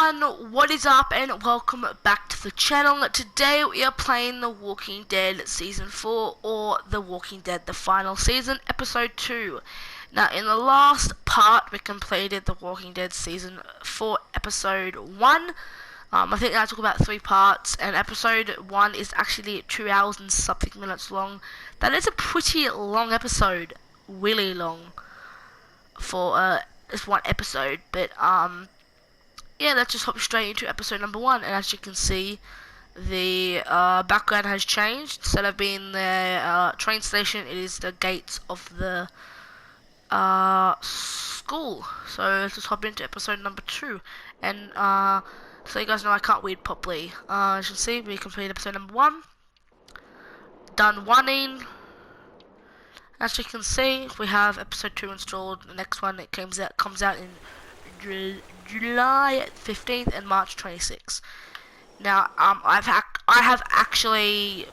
everyone, what is up and welcome back to the channel. Today we are playing The Walking Dead Season 4 or The Walking Dead The Final Season Episode 2. Now in the last part we completed The Walking Dead Season 4 Episode 1. I think that took about 3 parts, and Episode 1 is actually 2 hours and something minutes long. That is a pretty long episode, really long for this one episode, but yeah, let's just hop straight into episode number 1. And as you can see, the background has changed. Instead of being the train station, it is the gates of the school. So let's just hop into episode number 2. And so you guys know I can't read properly. As you can see, we completed episode number 1. Done one-ing. As you can see, we have episode 2 installed. The next one it comes out in July 15th and March 26th. Now, I have actually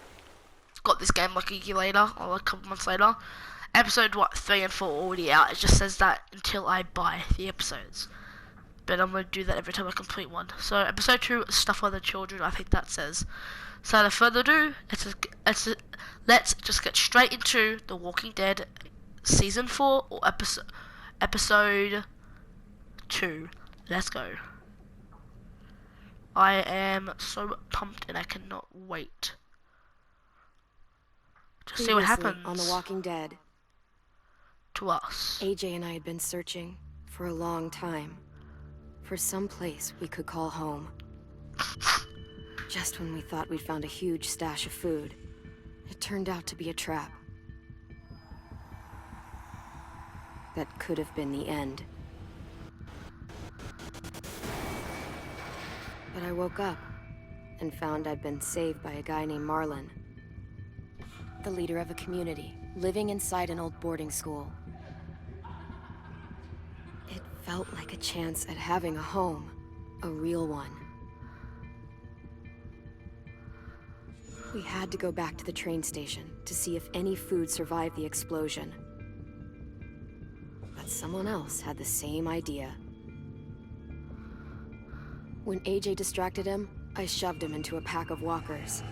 got this game like a year later, or a couple months later. Episode 3 and 4 already out. It just says that until I buy the episodes. But I'm gonna do that every time I complete one. So episode 2, Stuff for the Children, I think that says. So without further ado, let's just get straight into The Walking Dead Season 4 or episode 2. Let's go. I am so pumped and I cannot wait to see what happens on The Walking Dead. To us. AJ and I had been searching for a long time for some place we could call home. Just when we thought we'd found a huge stash of food, it turned out to be a trap. That could have been the end. But I woke up and found I'd been saved by a guy named Marlon, the leader of a community living inside an old boarding school. It felt like a chance at having a home, a real one. We had to go back to the train station to see if any food survived the explosion. But someone else had the same idea. When AJ distracted him, I shoved him into a pack of walkers.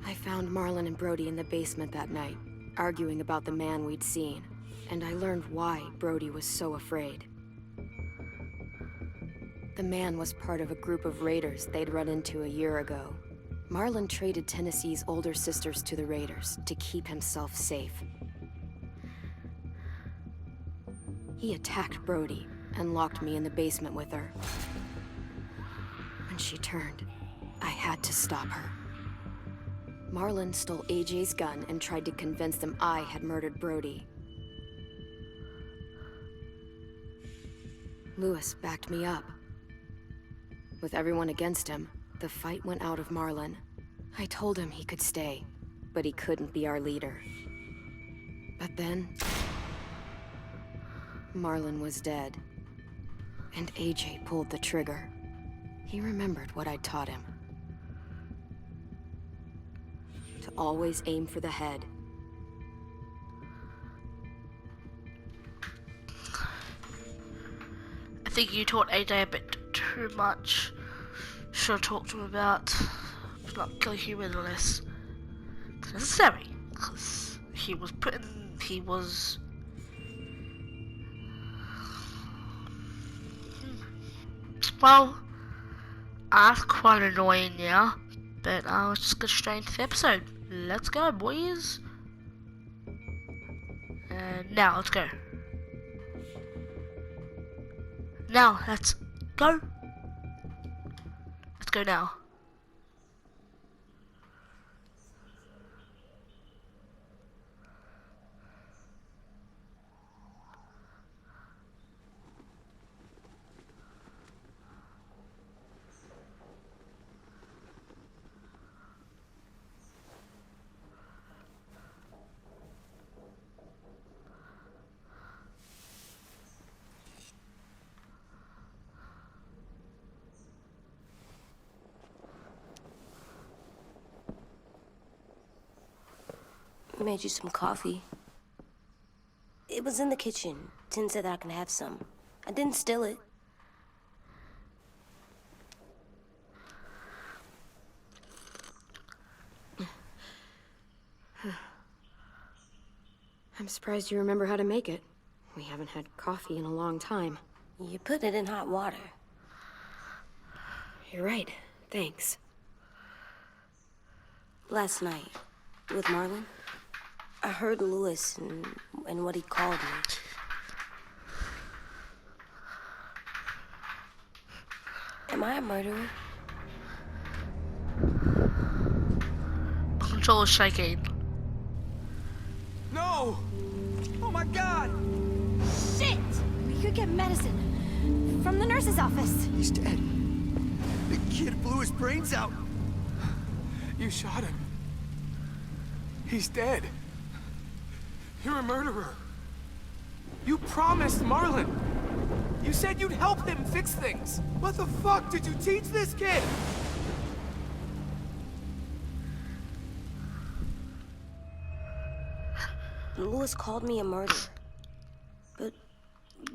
I found Marlon and Brody in the basement that night, arguing about the man we'd seen, and I learned why Brody was so afraid. The man was part of a group of raiders they'd run into a year ago. Marlon traded Tennessee's older sisters to the raiders to keep himself safe. He attacked Brody and locked me in the basement with her. When she turned, I had to stop her. Marlon stole AJ's gun and tried to convince them I had murdered Brody. Lewis backed me up. With everyone against him, the fight went out of Marlon. I told him he could stay, but he couldn't be our leader. But then, Marlon was dead, and AJ pulled the trigger. He remembered what I'd taught him. To always aim for the head. I think you taught AJ a bit too much. Should have talked to him about not killing humans unless it's necessary, because he was well, that's quite annoying, yeah. But let's just get straight into the episode. Let's go, boys. And now let's go. Now let's go. Let's go now. I made you some coffee. It was in the kitchen. Tin said that I can have some. I didn't steal it. I'm surprised you remember how to make it. We haven't had coffee in a long time. You put it in hot water. You're right. Thanks. Last night, with Marlon, I heard Lewis and what he called me. Am I a murderer? Control is shaking. No! Oh my god! Shit! We could get medicine from the nurse's office. He's dead. The kid blew his brains out. You shot him. He's dead. You're a murderer. You promised Marlon. You said you'd help him fix things. What the fuck did you teach this kid? Lewis called me a murderer.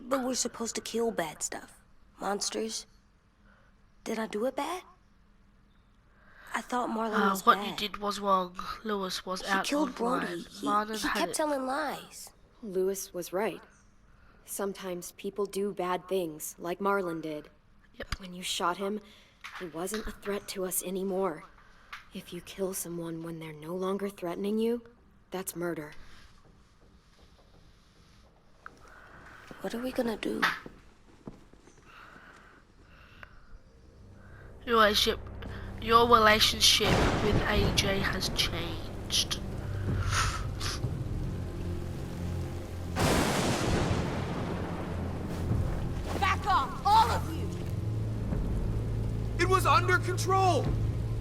But we're supposed to kill bad stuff. Monsters. Did I do it bad? I thought Marlon was What bad. you did was wrong. Lewis was He out killed of Brody. line. He Marlon had kept it. telling lies. Lewis was right. Sometimes people do bad things, like Marlon did. Yep. When you shot him, he wasn't a threat to us anymore. If you kill someone when they're no longer threatening you, that's murder. What are we gonna do? Your relationship with AJ has changed. Back off, all of you! It was under control.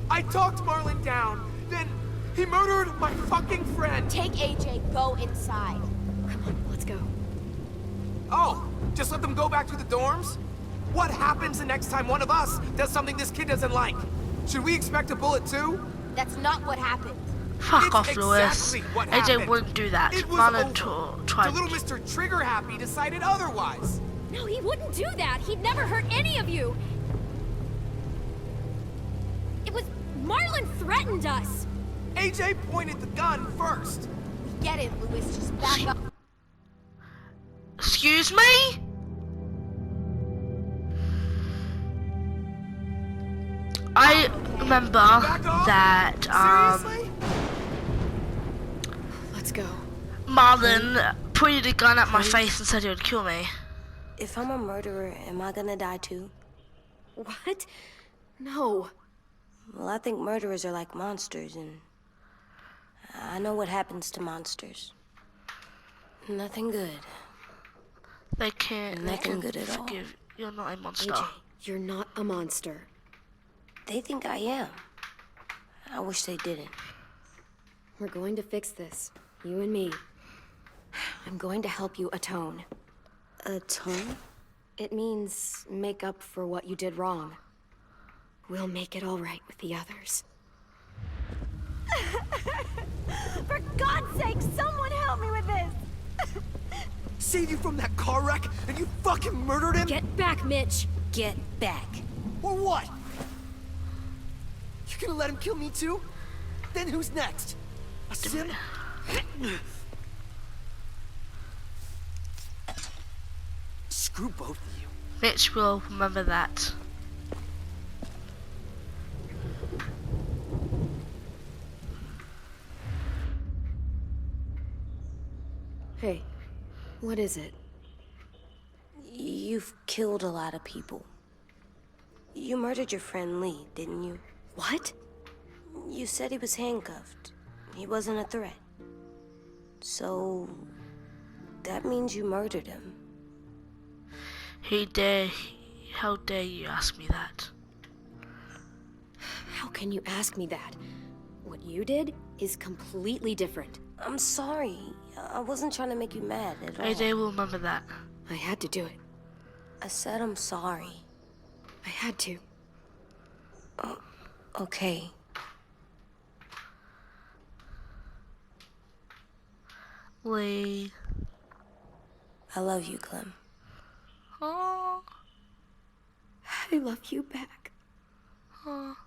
I talked Marlon down. Then he murdered my fucking friend. Take AJ, go inside. Come on, let's go. Oh, just let them go back to the dorms? What happens the next time one of us does something this kid doesn't like? Should we expect a bullet too? That's not what happened. Fuck It's off, Lewis. exactly what AJ happened. wouldn't do that. It was Marlon over. tried. The little Mr. Trigger Happy decided otherwise. No, he wouldn't do that. He'd never hurt any of you. It was Marlon threatened us. AJ pointed the gun first. We get it, Lewis. Just back up. Excuse me? I remember Back off? that Seriously? Let's go. Marlon pointed a gun at my face and said he would kill me. If I'm a murderer, am I gonna die too? What? No. Well, I think murderers are like monsters, and I know what happens to monsters. Nothing good. They can't. Nothing good at all. forgive. You're not a monster. AJ, you're not a monster. They think I am. I wish they didn't. We're going to fix this. You and me. I'm going to help you atone. Atone? It means make up for what you did wrong. We'll make it all right with the others. For God's sake, someone help me with this. Saved you from that car wreck, and you fucking murdered him? Get back, Mitch! Get back. Or what? You gonna let him kill me too? Then who's next? A sim? Screw both of you. Mitch will remember that. Hey, what is it? You've killed a lot of people. You murdered your friend Lee, didn't you? What? You said he was handcuffed. He wasn't a threat. So, that means you murdered him. How dare you ask me that? How can you ask me that? What you did is completely different. I'm sorry. I wasn't trying to make you mad at all. AJ will remember that. I had to do it. I said I'm sorry. I had to. Okay. Lee. I love you, Clem. Oh. I love you back. Oh.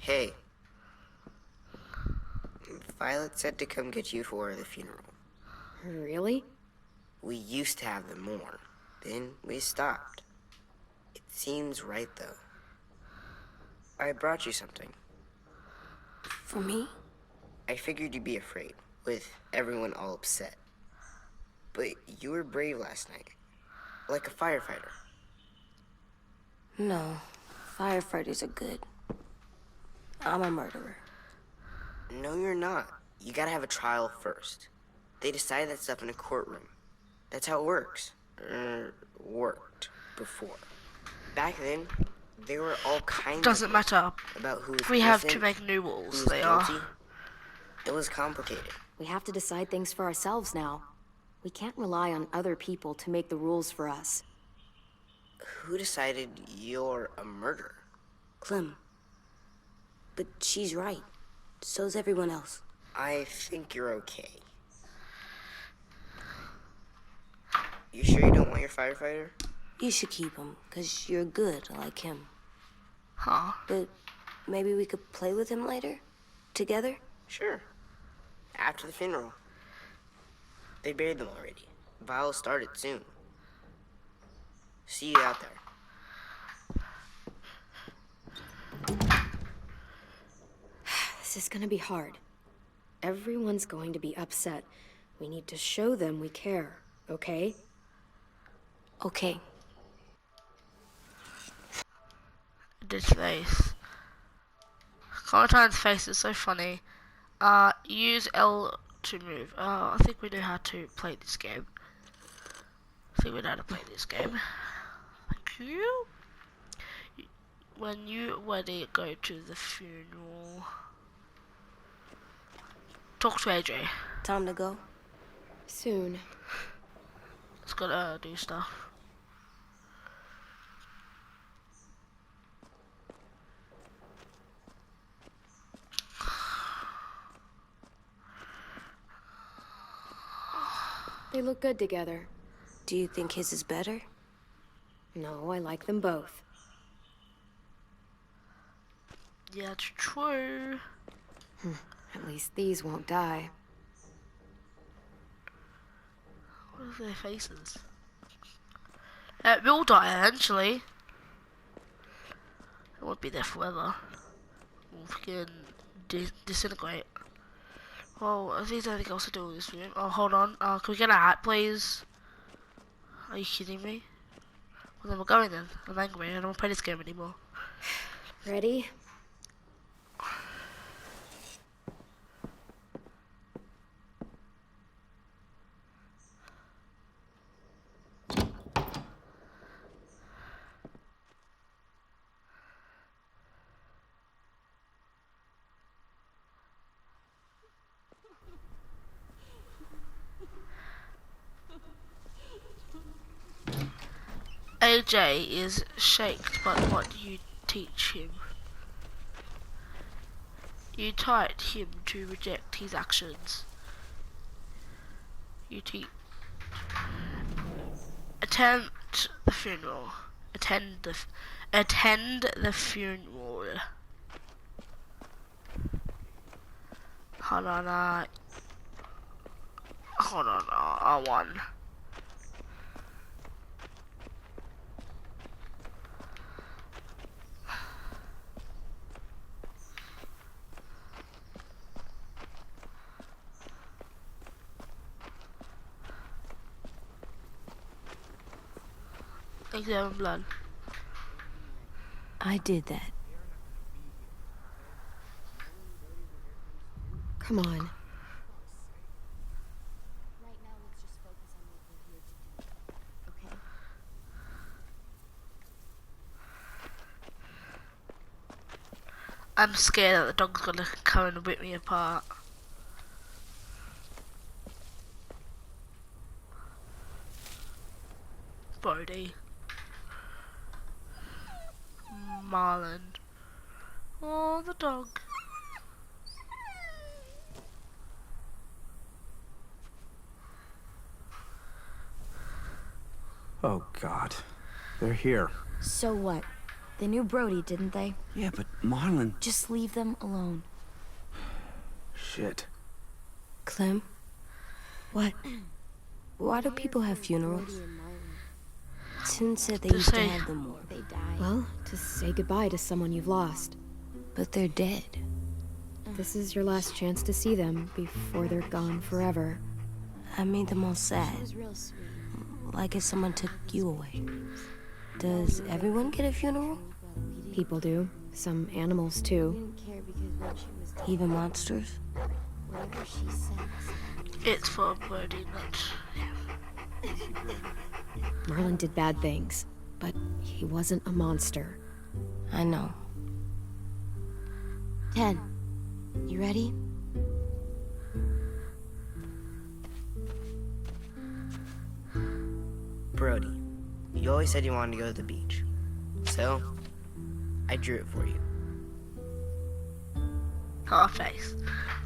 Hey. Violet said to come get you for the funeral. Really? We used to have them more. Then we stopped. It seems right, though. I brought you something. For me? I figured you'd be afraid, with everyone all upset. But you were brave last night. Like a firefighter. No. Firefighters are good. I'm a murderer. No, you're not. You gotta have a trial first. They decide that stuff in a courtroom. That's how it works. Worked before. Back then, there were all kinds Doesn't of matter. about who was We have innocent, to make new who rules. was They are. guilty. It was complicated. We have to decide things for ourselves now. We can't rely on other people to make the rules for us. Who decided you're a murderer? Clem. But she's right. So's everyone else. I think you're okay. You sure you don't want your firefighter? You should keep him, 'cause you're good like him. Huh. But maybe we could play with him later? Together? Sure. After the funeral. They buried them already. Vile started soon. See you out there. This is gonna be hard. Everyone's going to be upset. We need to show them we care, okay? Okay. This face. Clementine's face is so funny. Use L to move. I think we know how to play this game. I think we know how to play this game. Thank you. When you ready, go to the funeral. Talk to AJ. Time to go? Soon. Let's gotta do stuff. They look good together. Do you think his is better? No, I like them both. Yeah, it's true. At least these won't die. What are their faces? It will die eventually. It won't be there forever. We'll freaking disintegrate. Oh, I think there's anything else to do in this room. Oh, hold on. Can we get a hat, please? Are you kidding me? Well, then we're going then. I'm angry. I don't want to play this game anymore. Ready? AJ is shaked by what you teach him. You taught him to reject his actions. You teach. Attempt the funeral. Attend the funeral. Hold on, R1. Examine blood. I did that. Come on. Right now, let's just focus on what we're here to do. Okay? I'm scared that the dog's gonna come and rip me apart. Brody. Marlon. Oh, the dog. Oh, God. They're here. So what? They knew Brody, didn't they? Yeah, but Marlon... Just leave them alone. Shit. Clem? What? Why do people have funerals? Tim said they To used to say- have them more. They died. Well, to say goodbye to someone you've lost. But they're dead. This is your last chance to see them before they're gone forever. I made them all sad. It was real sweet. Like if someone took you away. Does everyone get a funeral? People do. Some animals, too. Didn't care because when she was dead, Even monsters? whatever she said. It's for Brody, not. Marlon did bad things, but he wasn't a monster. I know. 10. You ready? Brody, you always said you wanted to go to the beach. So, I drew it for you. Her face.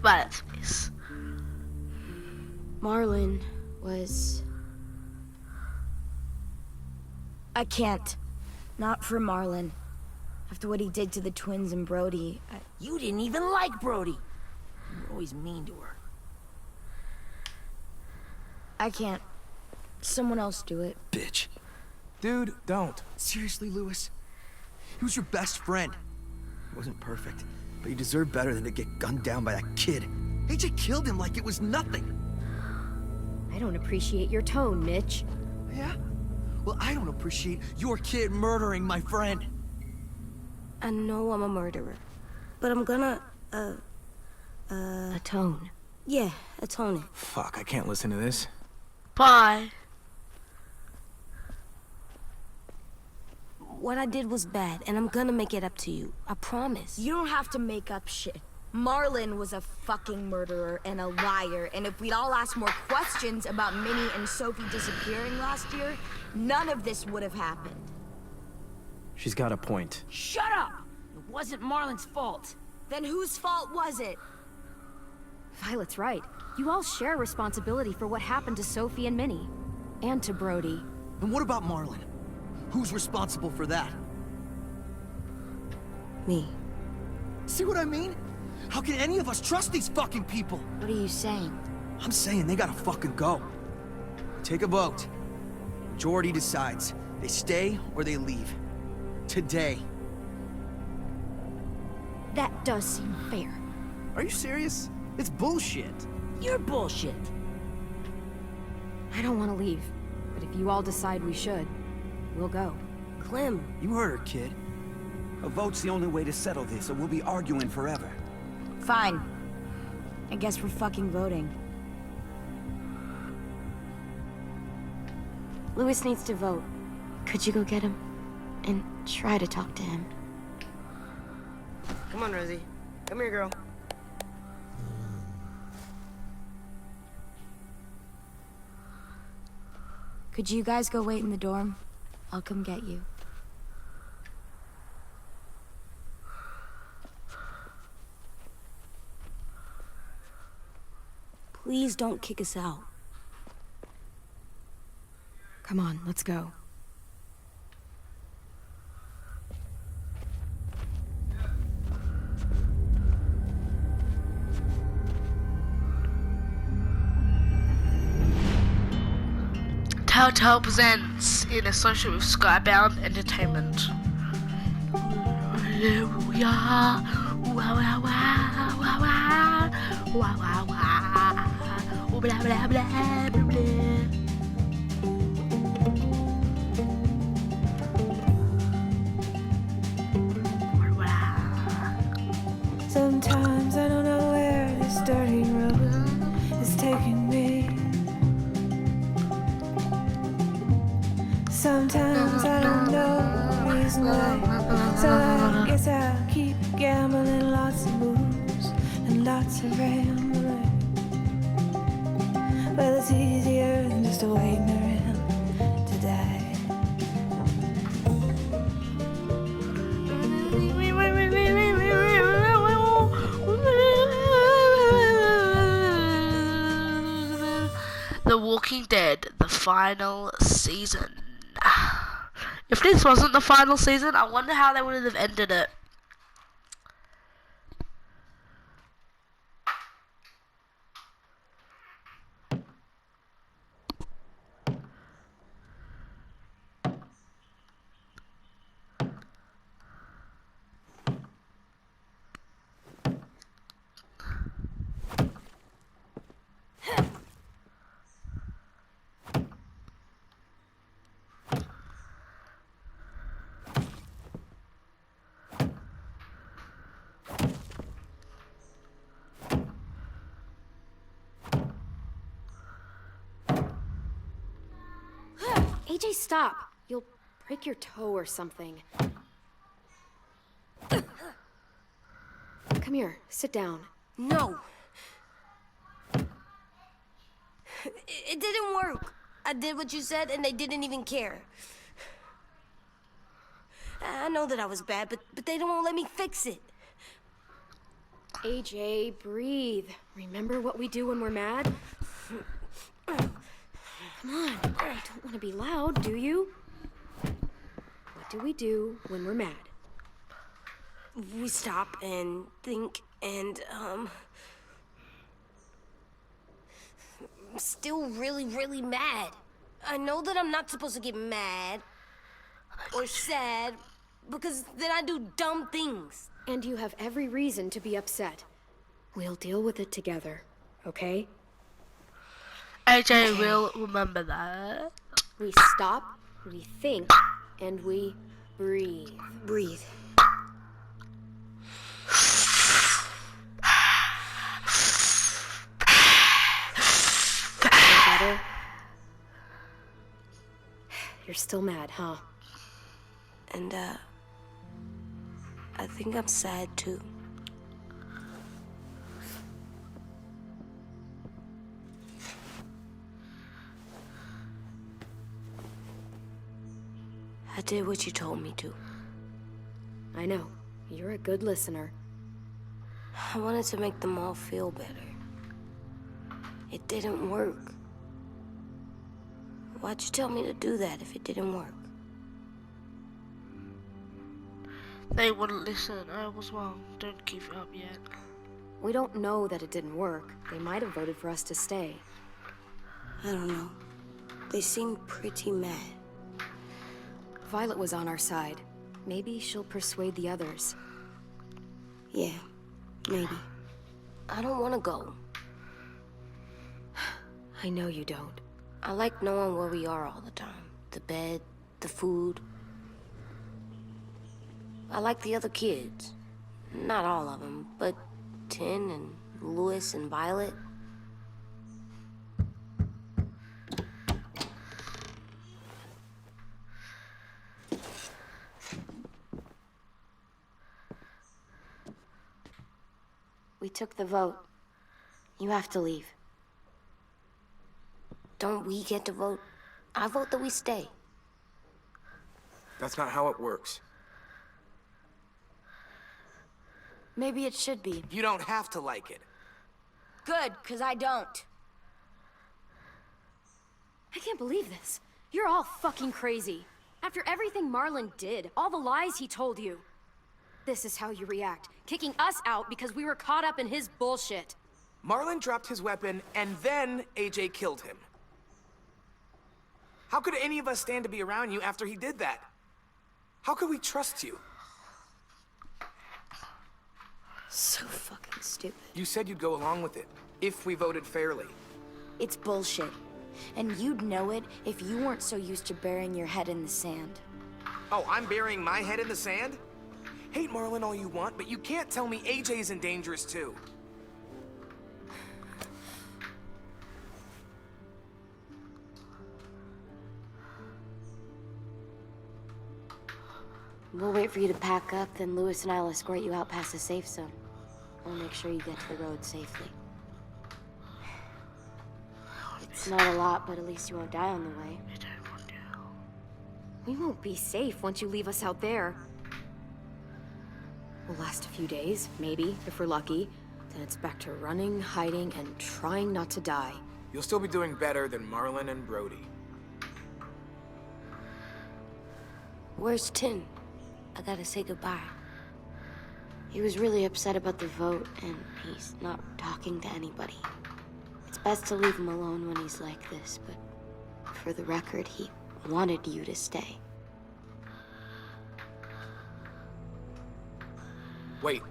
Violet's face. Marlon was... I can't. Not for Marlon. After what he did to the twins and Brody, You didn't even like Brody. You were always mean to her. I can't. Someone else do it. Bitch. Dude, don't. Seriously, Lewis? He was your best friend. He wasn't perfect, but he deserved better than to get gunned down by that kid. AJ killed him like it was nothing. I don't appreciate your tone, Mitch. Yeah? Well, I don't appreciate your kid murdering my friend. I know I'm a murderer. But I'm gonna, Atone. yeah, atone it. Fuck, I can't listen to this. Bye. What I did was bad, and I'm gonna make it up to you. I promise. You don't have to make up shit. Marlon was a fucking murderer and a liar, and if we'd all asked more questions about Minnie and Sophie disappearing last year, none of this would have happened. She's got a point. Shut up! It wasn't Marlon's fault. Then whose fault was it? Violet's right. You all share responsibility for what happened to Sophie and Minnie. And to Brody. And what about Marlon? Who's responsible for that? Me. See what I mean? How can any of us trust these fucking people? What are you saying? I'm saying they gotta fucking go. Take a vote. Majority decides. They stay or they leave. Today. That does seem fair. Are you serious? It's bullshit. You're bullshit. I don't want to leave. But if you all decide we should, we'll go. Clem, You heard her, kid. A vote's the only way to settle this, or we'll be arguing forever. Fine. I guess we're fucking voting. Lewis needs to vote. Could you go get him? And try to talk to him. Come on, Rosie. Come here, girl. Could you guys go wait in the dorm? I'll come get you. please don't kick us out. Come on, let's go. Telltale presents in association with Skybound Entertainment. Hallelujah. Wow, wow, wow, wow, wow. Wow, wow, wow. Oh, blah, blah, blah, blah, blah. Sometimes I don't know where this dirty road is taking me. Sometimes I don't know the reason why. So I guess I'll keep gambling, lots of moves and lots of rambling. Well, it's easier than just waiting around to die. final season. If this wasn't the final season, I wonder how they would have ended it. AJ, stop. You'll break your toe or something. Come here, sit down. No. It didn't work. I did what you said, and they didn't even care. I know that I was bad, but they don't let me fix it. AJ, breathe. Remember what we do when we're mad? Come on, you don't want to be loud, do you? What do we do when we're mad? We stop and think and, I'm still really, really mad. I know that I'm not supposed to get mad or sad because then I do dumb things. And you have every reason to be upset. We'll deal with it together, okay? AJ will remember that. We stop, we think, and we breathe. Breathe. Better? You're still mad, huh? And, I think I'm sad too. I did what you told me to. I know. You're a good listener. I wanted to make them all feel better. It didn't work. Why'd you tell me to do that if it didn't work? They wouldn't listen. I was wrong. Don't give up yet. We don't know that it didn't work. They might have voted for us to stay. I don't know. They seemed pretty mad. Violet was on our side. Maybe she'll persuade the others. Yeah, maybe. I don't want to go. I know you don't. I like knowing where we are all the time. The bed, the food. I like the other kids. Not all of them, but Tin and Louis and Violet. We took the vote. You have to leave. Don't we get to vote? I vote that we stay. That's not how it works. Maybe it should be. You don't have to like it. Good, because I don't. I can't believe this. You're all fucking crazy. After everything Marlon did, all the lies he told you. This is how you react. Kicking us out because we were caught up in his bullshit. Marlon dropped his weapon, and then AJ killed him. How could any of us stand to be around you after he did that? How could we trust you? So fucking stupid. You said you'd go along with it, if we voted fairly. It's bullshit. And you'd know it if you weren't so used to burying your head in the sand. Oh, I'm burying my head in the sand? Hate Marlon all you want, but you can't tell me AJ's in dangerous too. We'll wait for you to pack up, then Louis and I'll escort you out past the safe zone. We'll make sure you get to the road safely. It's not a lot, but at least you won't die on the way. We won't be safe once you leave us out there. We'll last a few days, maybe, if we're lucky. Then it's back to running, hiding, and trying not to die. You'll still be doing better than Marlon and Brody. Where's Tin? I gotta say goodbye. He was really upset about the vote, and he's not talking to anybody. It's best to leave him alone when he's like this, but for the record, he wanted you to stay. Wait.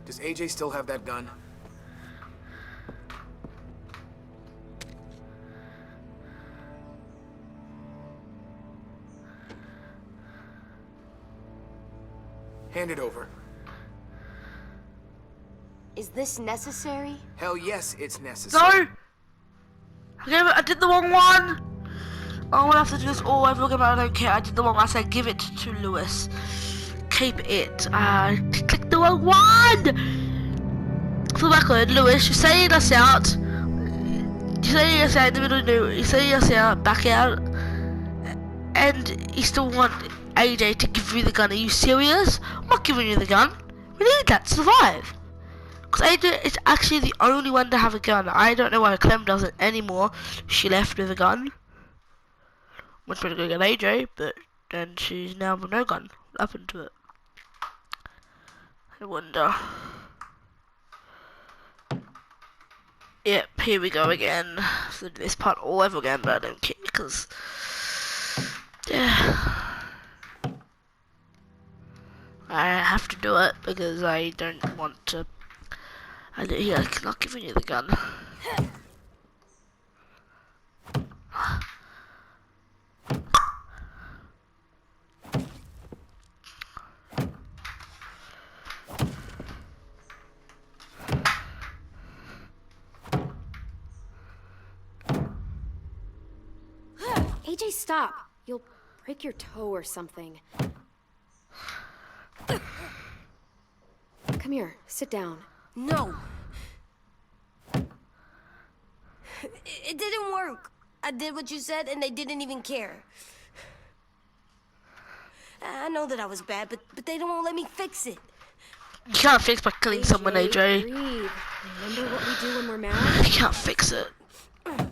Does AJ still have that gun? Hand it over. Is this necessary? Hell yes, it's necessary. No! I did the wrong one! I'm gonna have to do this all over again, but I don't care. I did the wrong one. I said give it to Lewis. Keep it. I clicked the wrong one! For the record, Lewis, you're saying us out. You're saying us out in the middle of the You're saying us out, back out. And you still want AJ to give you the gun. Are you serious? I'm not giving you the gun. We need that to survive. Because AJ is actually the only one to have a gun. I don't know why Clem doesn't anymore. She left with a gun. Went to go get AJ, but then she's now with no gun. What happened to it? I wonder. Yep, here we go again. So this part all over again, but I don't care because yeah, I have to do it because I don't want to. I'm not giving you the gun. AJ, stop! You'll break your toe or something. Come here, sit down. No. It didn't work. I did what you said and they didn't even care. I know that I was bad, but they don't let me fix it. You can't fix by killing someone, AJ. Breathe. Remember what we do when we're mad? You can't fix it. Come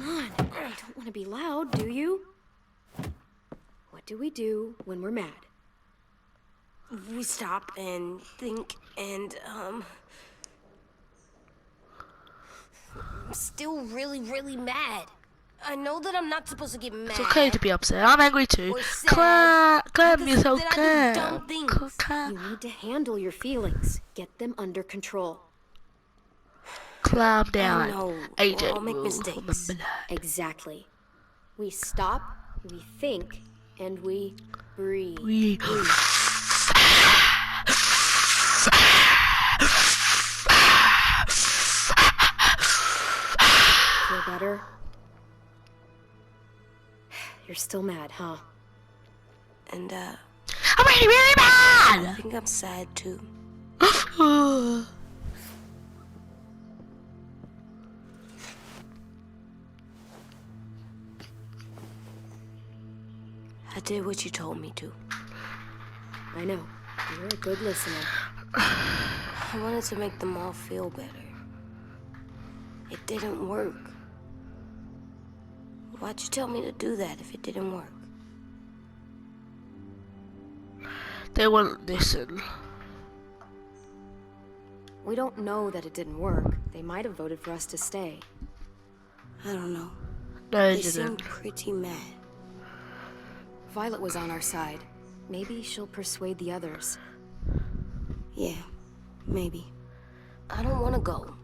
on, you don't want to be loud, do you? What do we do when we're mad? We stop and think and, I'm still really, really mad. I know that I'm not supposed to get mad. It's okay to be upset. I'm angry too. Or sad, Clem, because you're so then I do calm. dumb things. You need to handle your feelings. Get them under control. Calm down. I know. AJ I'll make will mistakes. remember that. Exactly. We stop, we think, and we breathe. We Feel better? You're still mad, huh? And, I'm really, really I mad! think I'm sad too. I did what you told me to. I know. You're a good listener. I wanted to make them all feel better. It didn't work. Why'd you tell me to do that if it didn't work? They won't listen. We don't know that it didn't work. They might have voted for us to stay. I don't know. No, They they seemed didn't. pretty mad. Violet was on our side. Maybe she'll persuade the others. Yeah, maybe. I don't want to go.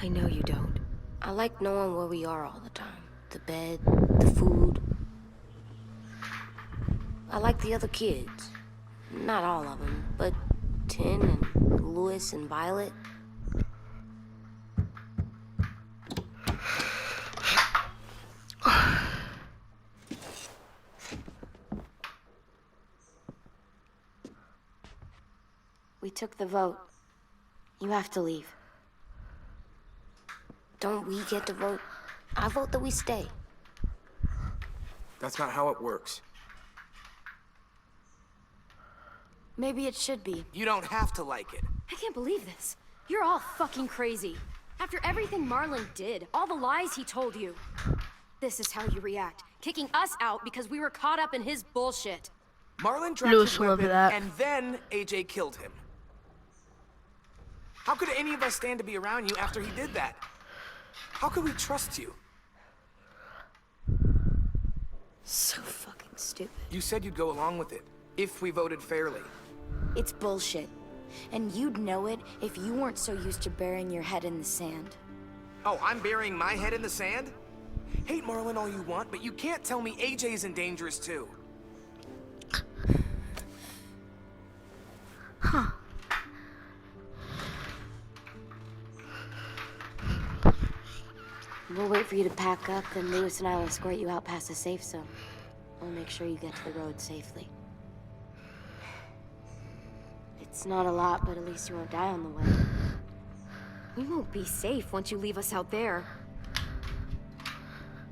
I know you don't. I like knowing where we are all the time. The bed, the food. I like the other kids. Not all of them, but Tin and Louis and Violet. We took the vote. You have to leave. Don't we get to vote? I vote that we stay. That's not how it works. Maybe it should be. You don't have to like it. I can't believe this. You're all fucking crazy. After everything Marlon did, all the lies he told you. This is how you react. kicking us out because we were caught up in his bullshit. Marlon dropped Lewis his will remember weapon, that. and then AJ killed him. How could any of us stand to be around you after he did that? How could we trust you? So fucking stupid. You said you'd go along with it, if we voted fairly. It's bullshit. And you'd know it if you weren't so used to burying your head in the sand. Oh, I'm burying my head in the sand? Hate Marlon all you want, but you can't tell me AJ's in dangerous too. Huh. We'll wait for you to pack up, then Lewis and I will escort you out past the safe zone. We'll make sure you get to the road safely. It's not a lot, but at least you won't die on the way. We won't be safe once you leave us out there.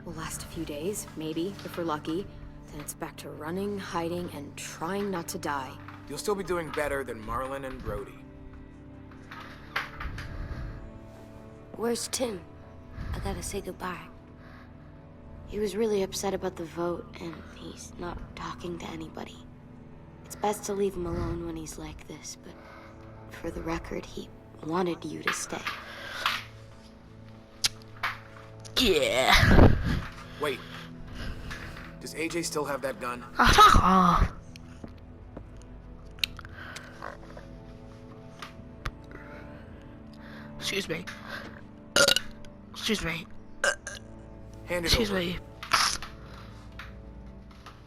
We'll last a few days, maybe, if we're lucky. Then it's back to running, hiding, and trying not to die. You'll still be doing better than Marlon and Brody. Where's Tim? I gotta say goodbye. He was really upset about the vote, and he's not talking to anybody. It's best to leave him alone when he's like this, but for the record, he wanted you to stay. Yeah. Wait. Does AJ still have that gun? Fuck off. Excuse me. Excuse me. Hand it Excuse over. me.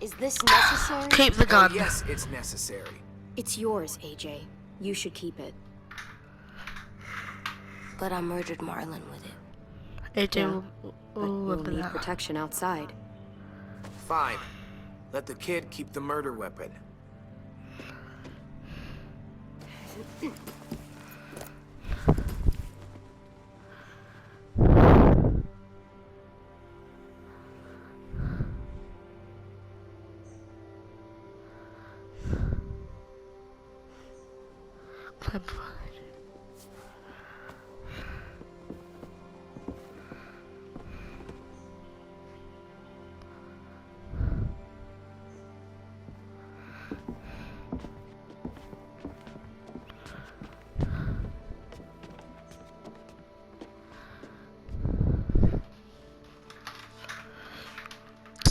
Is this necessary? Keep the gun. Oh, yes, it's necessary. It's yours, AJ. You should keep it. But I murdered Marlon with it. AJ Yeah, will But you'll remember need that. protection outside. Fine. Let the kid keep the murder weapon.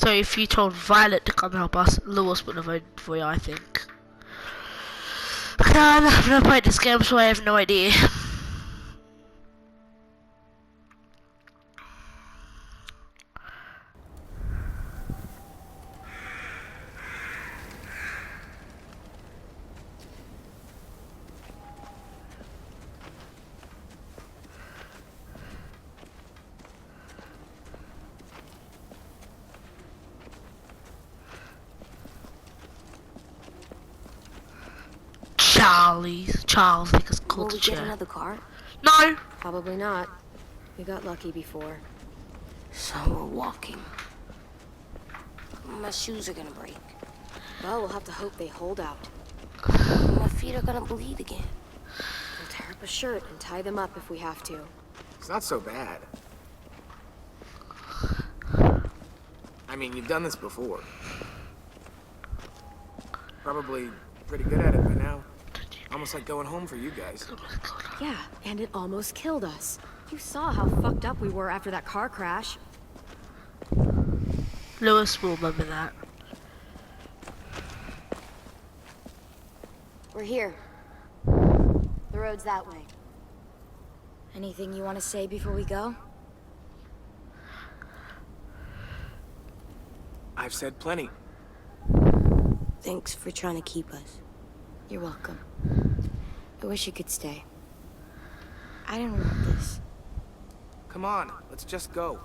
So if you told Violet to come help us, Lewis would have voted for you, I think. I've never played this game, so I have no idea. Charles, I think it's Will called we the get chair. another car? No! Probably not. We got lucky before. So we're walking. My shoes are gonna break. Well, we'll have to hope they hold out. My feet are gonna bleed again. We'll tear up a shirt and tie them up if we have to. It's not so bad. I mean, you've done this before. Probably pretty good at it by now. Almost like going home for you guys. Yeah, and it almost killed us. You saw how fucked up we were after that car crash. Lewis will remember that. We're here. The road's that way. Anything you want to say before we go? I've said plenty. Thanks for trying to keep us. You're welcome. I wish you could stay. I didn't want this. Come on, let's just go.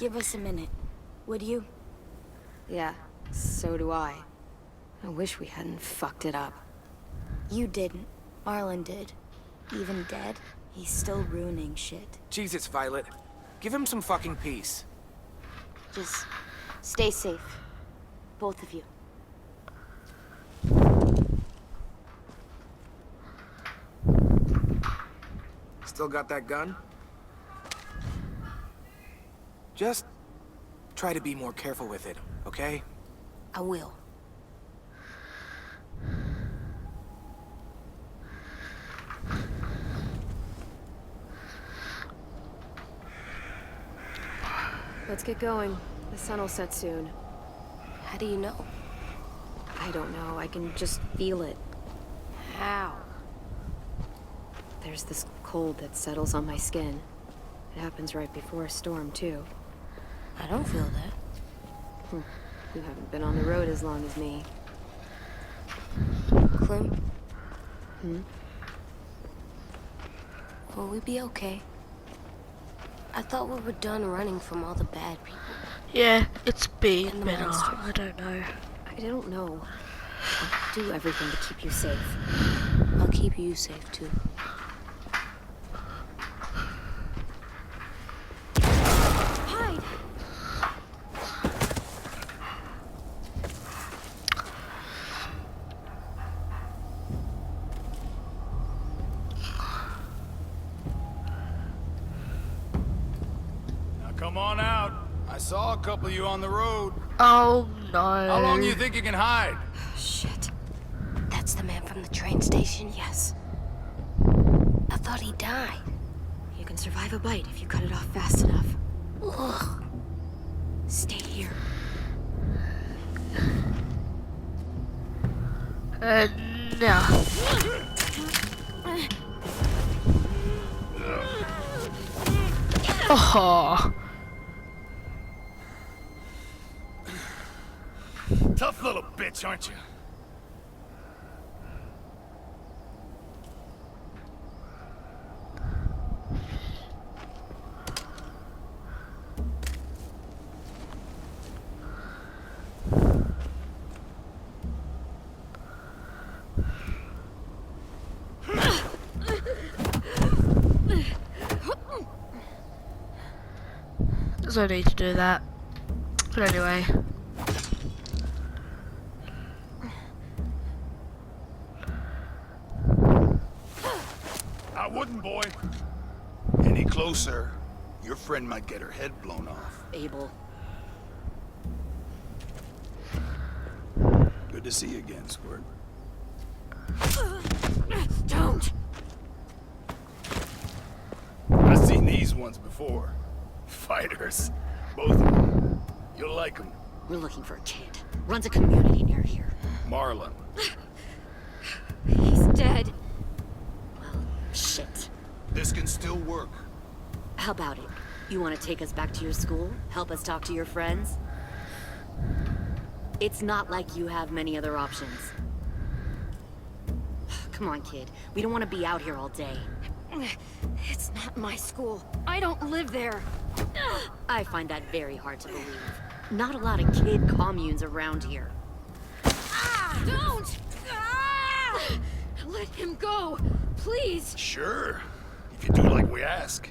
Give us a minute, would you? Yeah, so do I. I wish we hadn't fucked it up. You didn't. Marlon did. Even dead, he's still ruining shit. Jesus, Violet. Give him some fucking peace. Just stay safe. Both of you. Still got that gun? Just try to be more careful with it, okay? I will. Let's get going. The sun will set soon. How do you know? I don't know. I can just feel it. How? There's this cold that settles on my skin. It happens right before a storm, too. I don't feel that. You haven't been on the road as long as me. Clem? Hmm? Will we be okay? I thought we were done running from all the bad people. Yeah, it's been And the better. monsters. I don't know. I don't know. I'll do everything to keep you safe. I'll keep you safe too. Hide! Now come on out. I saw a couple of you on the road. Oh no. How long do you think you can hide? Shit. That's the man from the train station? Yes. I thought he died. You can survive a bite if you cut it off fast enough. Ugh. Stay here. No. Oh. Tough little bitch, aren't you? There's no need to do that. But anyway. I wouldn't, boy. Any closer, your friend might get her head blown off. Abel. Good to see you again, Squirt. Don't! I've seen these ones before. Fighters. Both of them. You'll like them. We're looking for a kid. Runs a community near here. Marlon. He's dead. Well, shit. This can still work. How about it? You want to take us back to your school? Help us talk to your friends? It's not like you have many other options. Come on, kid. We don't want to be out here all day. It's not my school. I don't live there. I find that very hard to believe. Not a lot of kid communes around here. Don't! Let him go, please. Sure. If you do like we ask.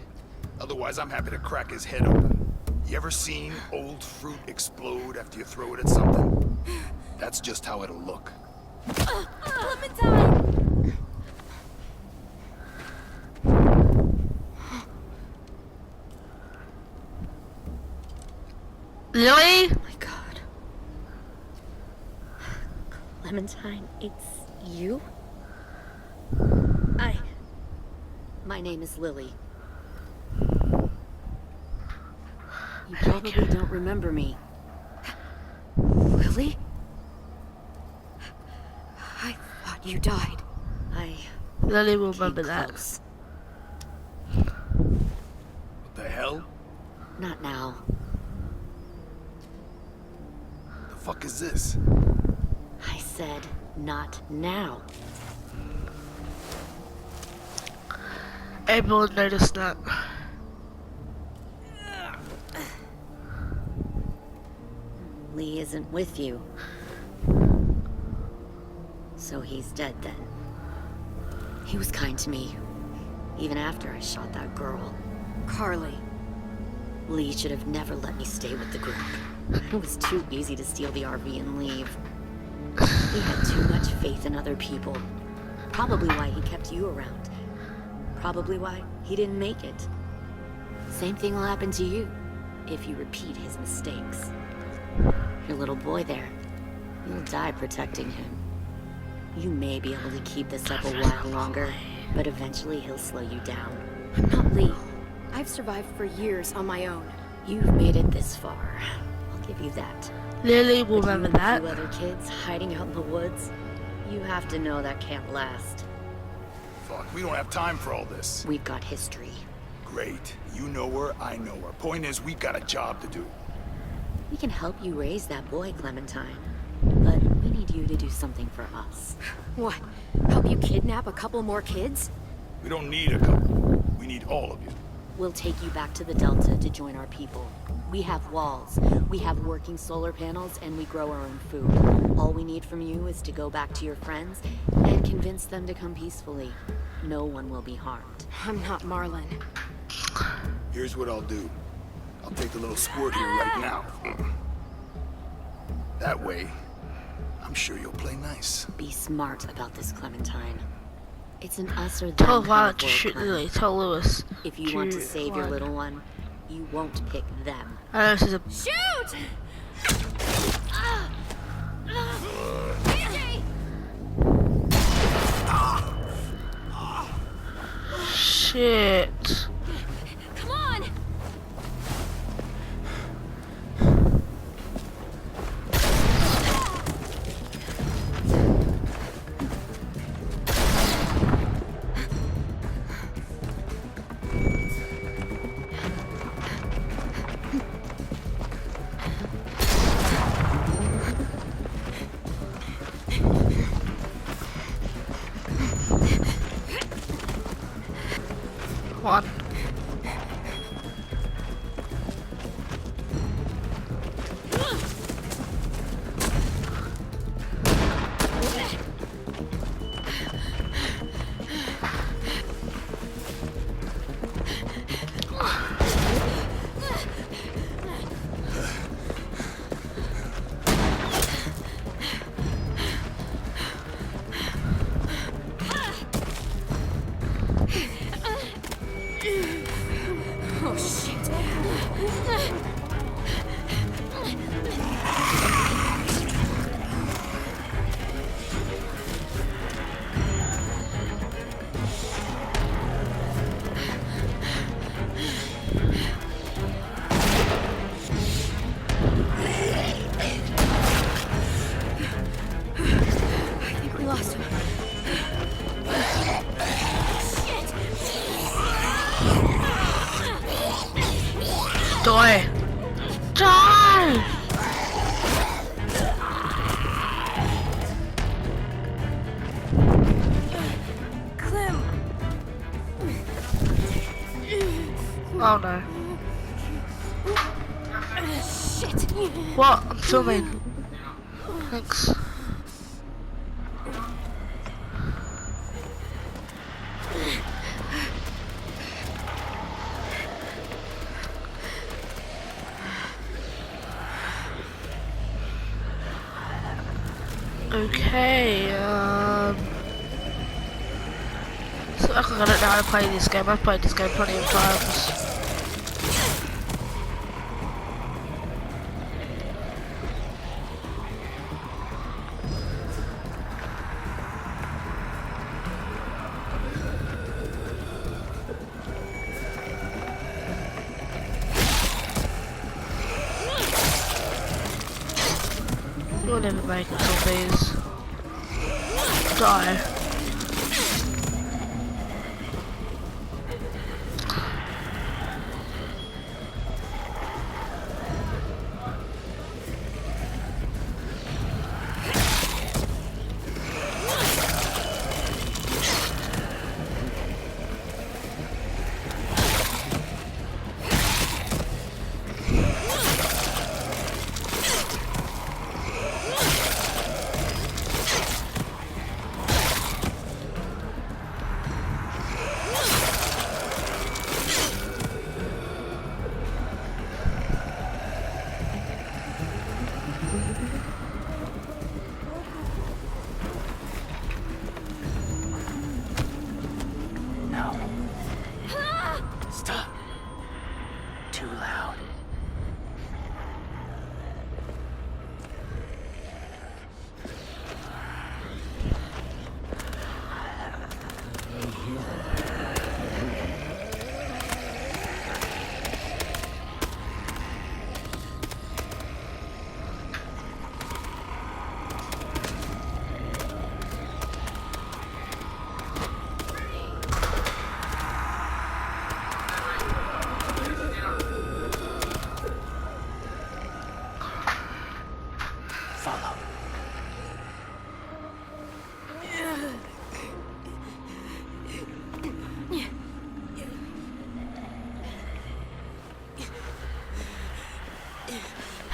Otherwise, I'm happy to crack his head open. You ever seen old fruit explode after you throw it at something? That's just how it'll look. Clementine! Lily? Oh my god. Clementine, it's you? My name is Lily. You probably don't remember me. Lily? I thought you died. Lily will Came remember that. close. What the hell? Not now. The fuck is this? I said, not now. Everyone noticed that. Lee isn't with you. So he's dead then. He was kind to me, even after I shot that girl. Carly. Lee should have never let me stay with the group. It was too easy to steal the RV and leave. He had too much faith in other people. Probably why he kept you around. Probably why he didn't make it. Same thing will happen to you. if you repeat his mistakes. Your little boy there, you'll die protecting him. You may be able to keep this up a while longer, but eventually he'll slow you down. I'm not Lee. I've survived for years on my own. You've made it this far. I'll give you that. Lily will But remember you and that. a few other kids hiding out in the woods, you have to know that can't last. Fuck, we don't have time for all this. We've got history. Great. You know her, I know her. Point is, we've got a job to do. We can help you raise that boy, Clementine. But we need you to do something for us. What? Help you kidnap a couple more kids? We don't need a couple. We need all of you. We'll take you back to the Delta to join our people. We have walls, we have working solar panels, and we grow our own food. All we need from you is to go back to your friends and convince them to come peacefully. No one will be harmed. I'm not Marlon. Here's what I'll do. I'll take the little squirt here right now. That way, I'm sure you'll play nice. Be smart about this, Clementine. It's an us or them Tell kind Violet of to world, shoot Clem. Lily. Tell Lewis. If you want to save your little one, you won't pick them. I know this is a Shoot! shit. Come on! Come on. Oh, shit. I think we lost him. Die. Die. Clem, Oh no. shit. What? I'm filming. Thanks. Okay, so I don't know how to play this game. I've played this game plenty of times. You'll never make it, zombies. Die.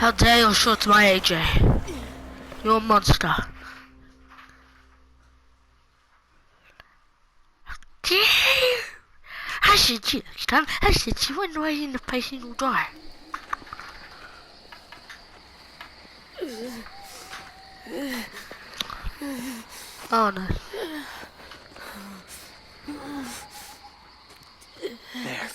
How dare you shoot my AJ? You're a monster. I should you next time. I said you went right in the face and will die. Oh no. There.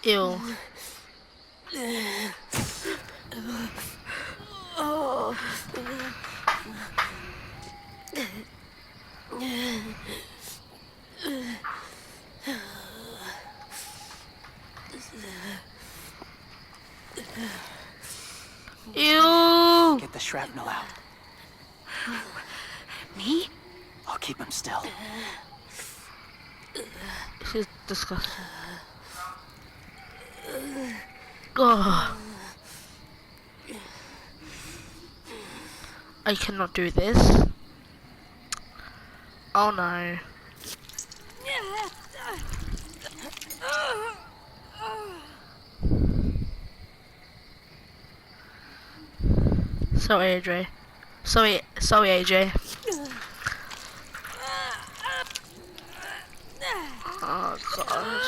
Ew. Ew. Get the shrapnel out. Me? I'll keep him still. This is disgusting. Oh. I cannot do this. Oh no. Sorry, AJ. Sorry, AJ. Oh god.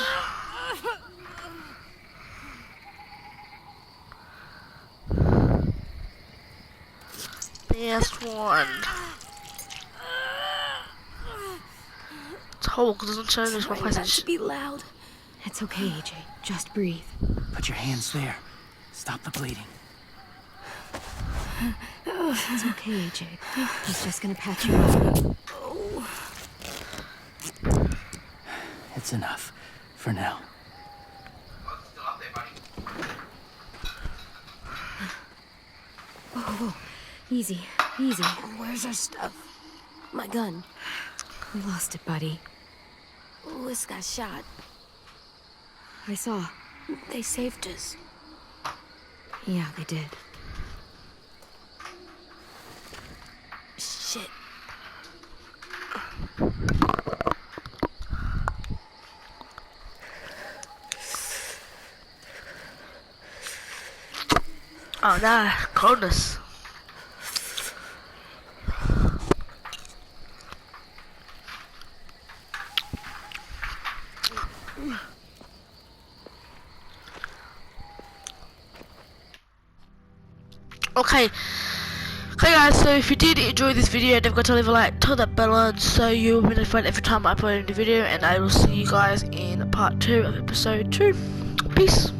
PS1. It's horrible because it doesn't show this one Not to be loud. It's okay, AJ. Just breathe. Put your hands there. Stop the bleeding. It's okay, AJ. He's just gonna patch you up. It's enough. For now. Whoa. Easy. Easy. Where's our stuff? My gun. We lost it, buddy. Louis got shot. I saw. They saved us. Yeah, they did. Shit. Oh no, coldness. Okay guys, so if you did enjoy this video, don't forget to leave a like, turn that bell on so you'll be notified every time I upload a new video, and I will see you guys in part 2 of episode 2. Peace.